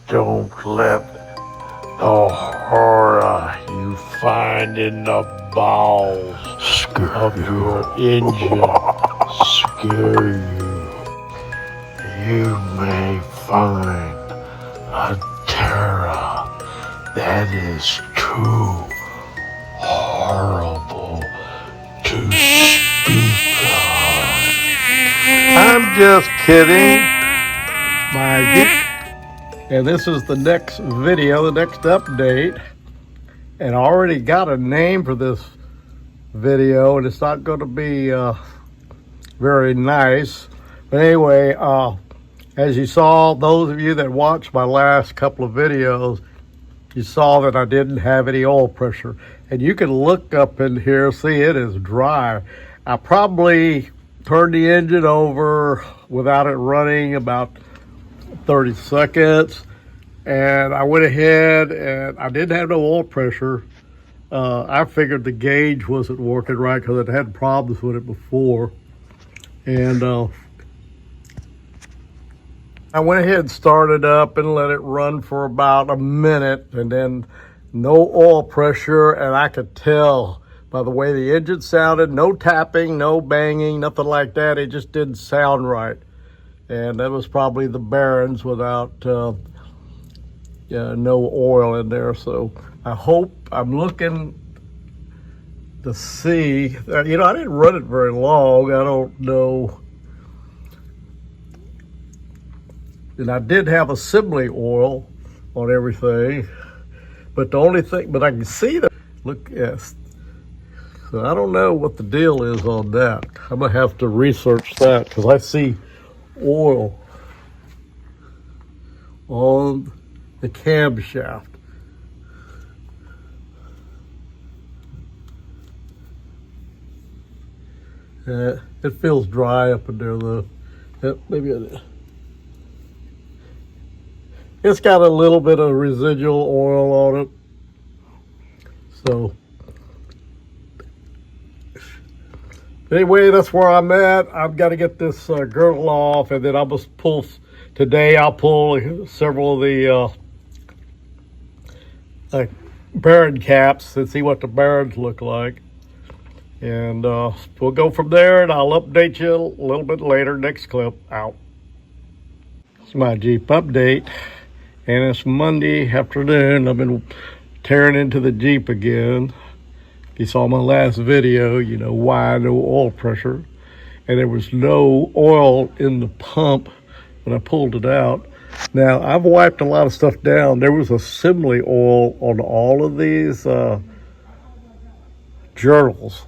Don't let the horror you find in the bowels of your engine scare you. You may find a terror that is too horrible to speak of. I'm just kidding, Mikey. And this is the next video, the next update. And I already got a name for this video, and it's not going to be very nice. But anyway, as you saw, those of you that watched my last couple of videos, you saw that I didn't have any oil pressure. And you can look up in here, see it is dry. I probably turned the engine over without it running about 30 seconds. And I went ahead and I didn't have no oil pressure. I figured the gauge wasn't working right because it had problems with it before. And I went ahead and started up and let it run for about a minute, and then no oil pressure. And I could tell by the way the engine sounded, no tapping, no banging, nothing like that. It just didn't sound right. And that was probably the bearings without no oil in there. So I'm looking to see, I didn't run it very long. I don't know. And I did have assembly oil on everything, but I can see that, look, yes. So I don't know what the deal is on that. I'm gonna have to research that because I see oil on the camshaft. It feels dry up in there though. It's got a little bit of residual oil on it. So anyway, that's where I'm at. I've got to get this girdle off, and then I'll pull several of the bearing caps and see what the bearings look like. And we'll go from there, and I'll update you a little bit later. Next clip out. It's my Jeep update, and it's Monday afternoon. I've been tearing into the Jeep again. You saw my last video, why no oil pressure. And there was no oil in the pump when I pulled it out. Now, I've wiped a lot of stuff down. There was assembly oil on all of these journals.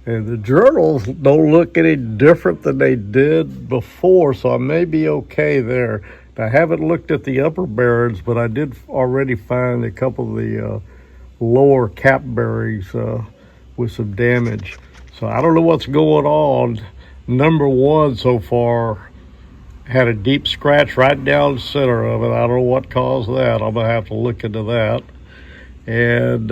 And the journals don't look any different than they did before, so I may be okay there. I haven't looked at the upper bearings, but I did already find a couple of the lower cap bearings with some damage. So I don't know what's going on. Number one so far had a deep scratch right down the center of it. I don't know what caused that. I'm gonna have to look into that. And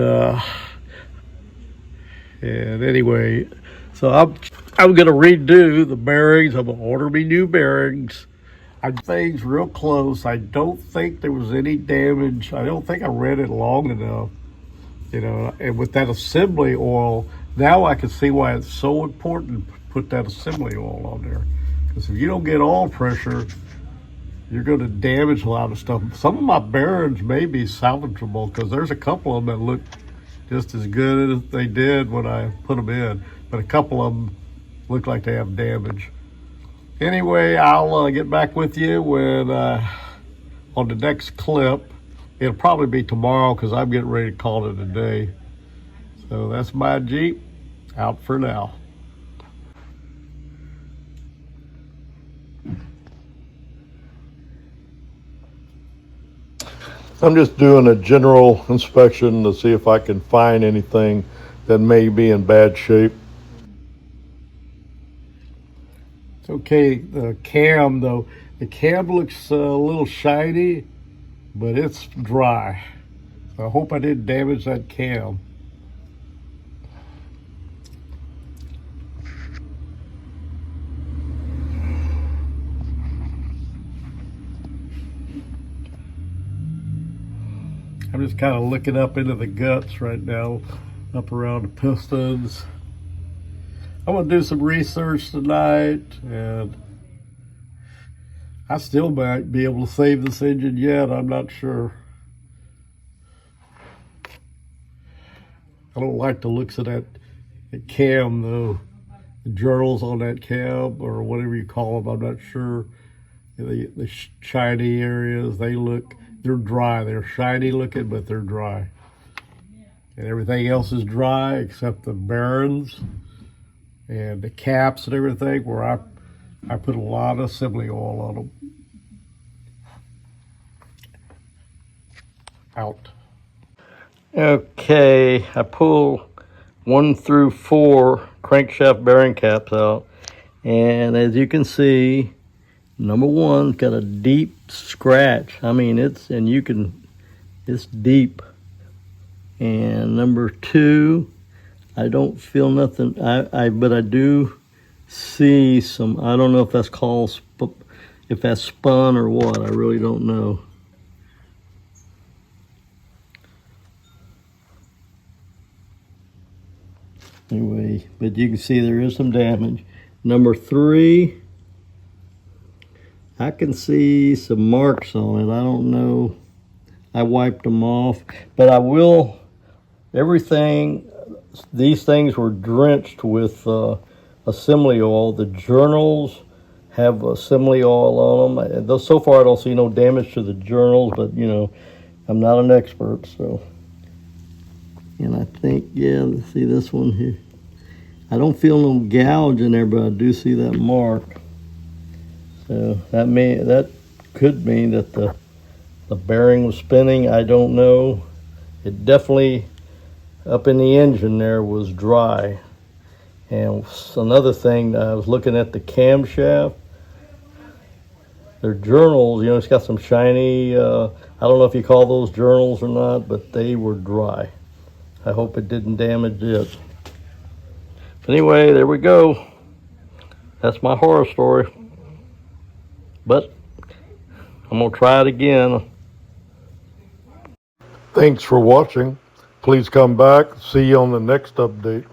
anyway, so I'm gonna redo the bearings. I'm gonna order me new bearings. Things real close. I don't think there was any damage. I don't think I read it long enough. And with that assembly oil, now I can see why it's so important to put that assembly oil on there. Because if you don't get oil pressure, you're going to damage a lot of stuff. Some of my bearings may be salvageable because there's a couple of them that look just as good as they did when I put them in. But a couple of them look like they have damage. Anyway, I'll get back with you when on the next clip. It'll probably be tomorrow because I'm getting ready to call it a day. So that's my Jeep out for now. I'm just doing a general inspection to see if I can find anything that may be in bad shape. It's okay, the cam though. The cam looks a little shiny, but it's dry. So I hope I didn't damage that cam. I'm just kind of looking up into the guts right now, up around the pistons. I'm gonna do some research tonight, and I still might be able to save this engine yet. I'm not sure. I don't like the looks of that cam though. The journals on that cam, or whatever you call them, I'm not sure. The shiny areas, they're dry. They're shiny looking, but they're dry. And everything else is dry except the bearings and the caps and everything, where I put a lot of assembly oil on them. Out. Okay, I pull 1 through 4 crankshaft bearing caps out, and as you can see, number 1's got a deep scratch. I mean, it's deep. And number 2, I don't feel nothing. But I do see some. I don't know if that's if that's spun or what. I really don't know. Anyway, but you can see there is some damage. Number 3, I can see some marks on it. I don't know. I wiped them off, but I will. These things were drenched with assembly oil. The journals have assembly oil on them. So far, I don't see no damage to the journals, but you know, I'm not an expert, so. And I think, yeah, let's see this one here. I don't feel no gouge in there, but I do see that mark. So that could mean that the bearing was spinning. I don't know. It definitely, up in the engine there, was dry. And another thing, I was looking at the camshaft. Their journals, you know, it's got some shiny, I don't know if you call those journals or not, but they were dry. I hope it didn't damage it. But anyway, there we go. That's my horror story. But I'm gonna try it again. Thanks for watching. Please come back. See you on the next update.